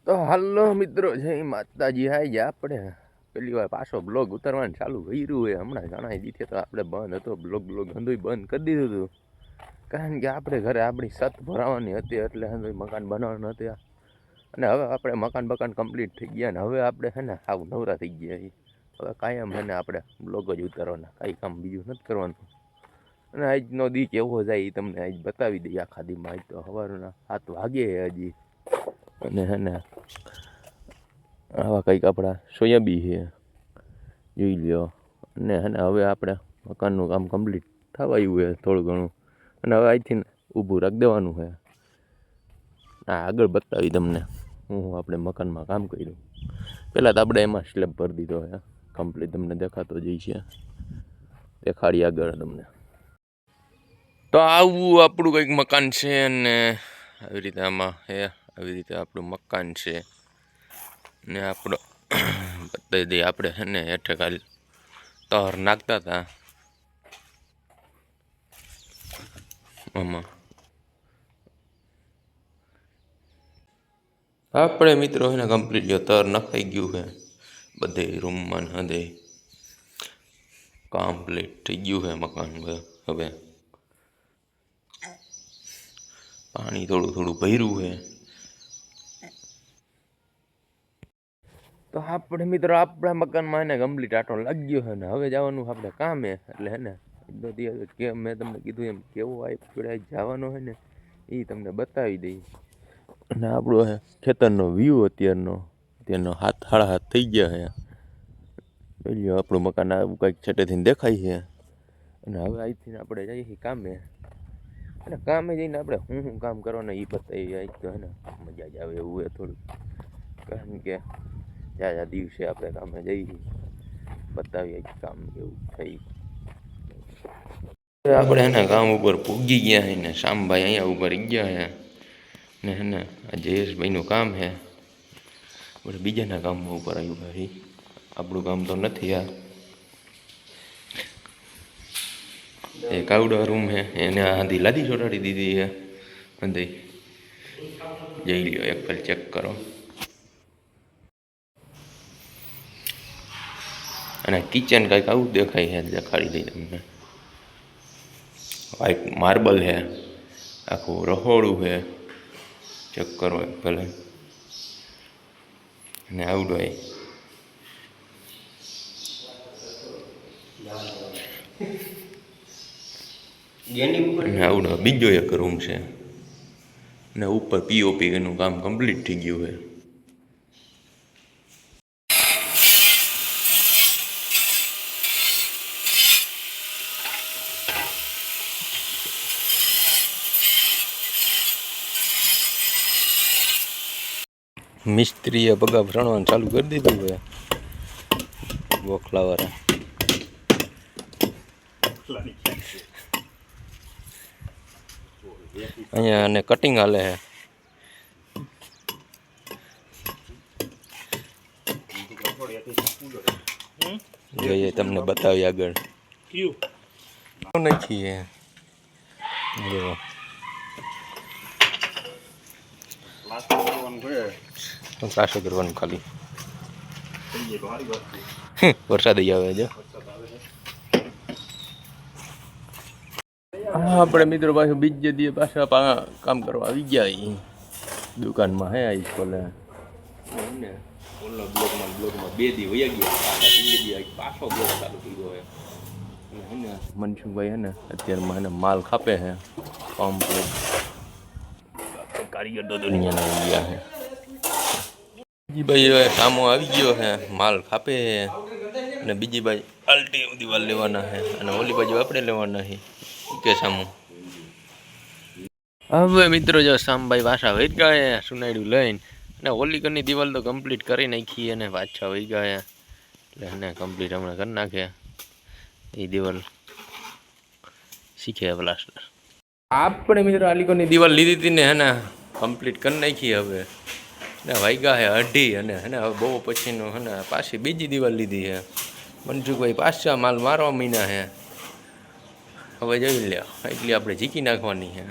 તો હાલો મિત્રો, જય માતાજી. હાઈ ગયા આપણે પેલી વાર પાછો બ્લોગ ઉતારવાનું ચાલુ કર્યું હોય. હમણાં ઘણા દીધે તો આપણે બંધ હતો બ્લોગ હંધુય બંધ કરી દીધું હતું, કારણ કે આપણે ઘરે આપણી છત ભરાવાની હતી, એટલે હંધુય મકાન બનાવવાનું હતું. અને હવે આપણે મકાન કમ્પ્લીટ થઈ ગયા ને હવે આપણે છે ને આવ નવરા થઈ ગયા છીએ. હવે કાયમ છે ને આપણે બ્લોગ જ ઉતારવાના, કાંઈ કામ બીજું નથી કરવાનું. અને આજનો દી કેવો જાય એ તમને આજ બતાવી દઈએ. આખા દીમાં આજ તો સવારના 7 વાગે હજી, અને હે ને આવા કંઈક આપણા સોયાબી છે, જોઈ લ્યો. અને હે ને હવે આપણે મકાનનું કામ કમ્પ્લીટ થવા આવ્યું છે થોડું ઘણું, અને હવે અહીંથી ઊભું રાખી દેવાનું છે. આગળ બતાવી તમને હું આપણે મકાનમાં કામ કર્યું. પહેલાં તો આપણે એમાં સ્લેબ ભરી દીધો છે કમ્પ્લીટ, તમને દેખાતો જઈ છે, દેખાડી આગળ તમને. તો આવું આપણું કંઈક મકાન છે, અને આવી રીતે આમાં છે, આવી રીતે આપણું મકાન છે. ને આપણો બતાવી દઈએ, આપણે છે ને હેઠે ખાલી તર નાખતા હતા આમાં. આપણે મિત્રો છે ને કમ્પ્લીટ તર નખાઈ ગયું છે બધે રૂમમાં, હદે કમ્પ્લીટ થઈ ગયું છે મકાન. હવે પાણી થોડું ભર્યું છે. તો આપણે મિત્રો આપણા મકાનમાં એને કમ્પ્લીટ આટો લાગ્યો છે ને હવે જવાનું આપણે કામે. એટલે હે ને કે મેં તમને કીધું એમ કેવો આપણે જવાનો છે ને એ તમને બતાવી દઈ. અને આપણો ખેતરનો વ્યૂ અત્યારનો 7:30 થઈ ગયા છે. જોઈ લો આપણું મકાન આવું કંઈક છેટેથી દેખાય છે. અને હવે અહીંથી આપણે જઈએ કામે, અને કામે જઈને આપણે શું કામ કરવાનું એ બતાવી. આજ તો હે ને મજા જ આવે એવું હોય થોડું, કારણ કે જ્યાં દિવસે આપણે કામે જઈએ બતાવીએ કામ કેવું થઈ. આપણે એને કામ ઉપર પૂગી ગયા છે ને શામભાઈ અહીંયા ઉપર ગયા છે ને હે ને આ જયેશભાઈનું કામ છે. આપણે બીજાના કામમાં ઉપર આવ્યું ભાઈ, આપણું કામ તો નથી. આ એક આવડો રૂમ છે, એને આંધી લાદી ચોટાડી દીધી છે અંધી. જઈ લ્યો એક ફેર ચેક કરો. અને કિચન કંઈક આવું દેખાય છે, દેખાડી દઈ તમને. વ્હાઈટ માર્બલ છે, આખું રહોડું છે, ચેક કરો ભલે. અને આવડો અને આવડો બીજો એક રૂમ છે, ને ઉપર પીઓપી એનું કામ કમ્પ્લીટ થઈ ગયું છે. મિસ્ત્રીએ પગા ભરણવાનું ચાલુ કરી દીધું હોય ગોખલાવાળા. અહીંયા અને કટિંગ હાલે છે. જોઈએ તમને બતાવી આગળ નથી કાશો કરવાનું ખાલી. વરસાદ આવે છે. હા આપણે મિત્રો પાછું બીજે દી પાછા કામ કરવા આવી ગયા દુકાનમાં. હે આવીશ બોલે ને ઓલા બ્લોગમાં 2 દી વયા ગયા, પાછા 3 દી પાછો બ્લોગ ચાલુ કર્યો હોય. હે ને મનસુખભાઈ હે ને અત્યારમાં એને માલ ખાપે છે કમ્પ્લીટ. કારીગર તો દુનિયાના આવી ગયા છે. બીજી ભાઈ હવે સામો આવી ગયો છે, માલ ખાપે છે. અને બીજી બાજુ અલ્ટી દિવાલ લેવાના છે, અને ઓલી બાજુ આપણે લેવાના છે કે સામું. હવે મિત્રો જો શામભાઈ પાછા વહી ગયા સુનાડ્યું લઈને, અને ઓલી ઘરની દિવાલ તો કમ્પ્લીટ કરી નાખી, અને પાછા વહી ગયા. એટલે એને કમ્પ્લીટ હમણાં કરી નાખે એ દિવાલ શીખે પ્લાસ્ટર. આપણે મિત્રો આલિકોની દિવાલ લીધી હતી ને હેને કમ્પ્લીટ કરી નાખી. હવે ને વાગ્યા છે 2:30, અને હેને હવે બહુ પછીનું હેને પાછી બીજી દિવાલ લીધી છે. મનસુખભાઈ પાછા માલ મારવા મહિના છે. હવે જોઈ લે એટલી આપણે ઝીકી નાખવાની છે.